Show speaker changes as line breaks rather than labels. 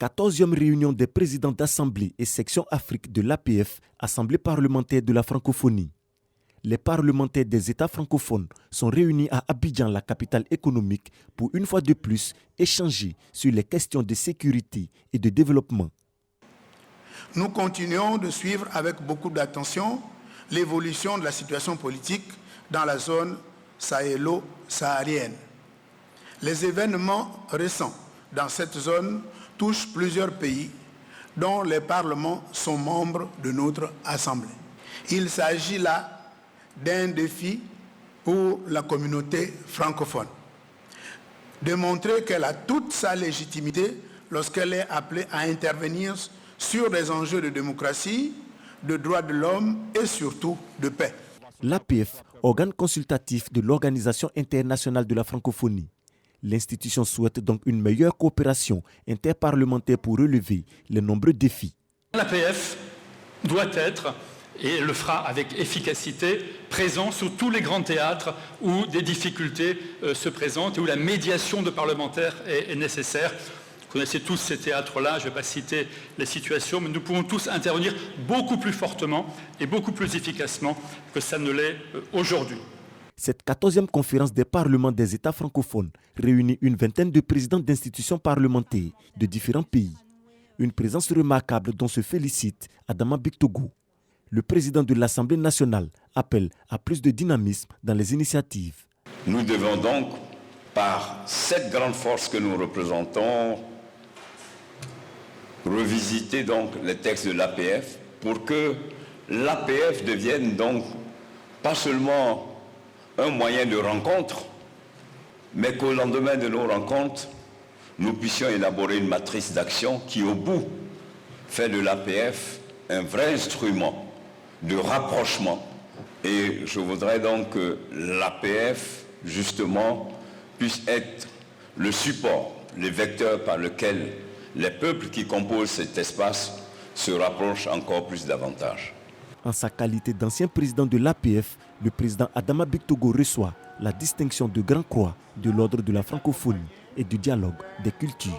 14e réunion des présidents d'Assemblée et section Afrique de l'APF, Assemblée parlementaire de la francophonie. Les parlementaires des États francophones sont réunis à Abidjan, la capitale économique, pour une fois de plus échanger sur les questions de sécurité et de développement.
Nous continuons de suivre avec beaucoup d'attention l'évolution de la situation politique dans la zone sahélo-saharienne. Les événements récents dans cette zone touchent plusieurs pays dont les parlements sont membres de notre Assemblée. Il s'agit là d'un défi pour la communauté francophone. Démontrer qu'elle a toute sa légitimité lorsqu'elle est appelée à intervenir sur des enjeux de démocratie, de droits de l'homme et surtout de paix.
L'APF, organe consultatif de l'Organisation internationale de la francophonie. L'institution souhaite donc une meilleure coopération interparlementaire pour relever les nombreux défis.
L'APF doit être, et le fera avec efficacité, présent sur tous les grands théâtres où des difficultés se présentent et où la médiation de parlementaires est nécessaire. Vous connaissez tous ces théâtres-là, je ne vais pas citer les situations, mais nous pouvons tous intervenir beaucoup plus fortement et beaucoup plus efficacement que ça ne l'est aujourd'hui.
Cette 14e conférence des parlements des États francophones réunit une vingtaine de présidents d'institutions parlementaires de différents pays. Une présence remarquable dont se félicite Adama Bictogo. Le président de l'Assemblée nationale appelle à plus de dynamisme dans les initiatives.
Nous devons donc, par cette grande force que nous représentons, revisiter donc les textes de l'APF pour que l'APF devienne donc pas seulement un moyen de rencontre, mais qu'au lendemain de nos rencontres, nous puissions élaborer une matrice d'action qui, au bout, fait de l'APF un vrai instrument de rapprochement. Et je voudrais donc que l'APF, justement, puisse être le support, le vecteur par lequel les peuples qui composent cet espace se rapprochent encore plus davantage.
En sa qualité d'ancien président de l'APF, le président Adama Bictogo reçoit la distinction de Grand Croix de l'Ordre de la francophonie et du dialogue des cultures.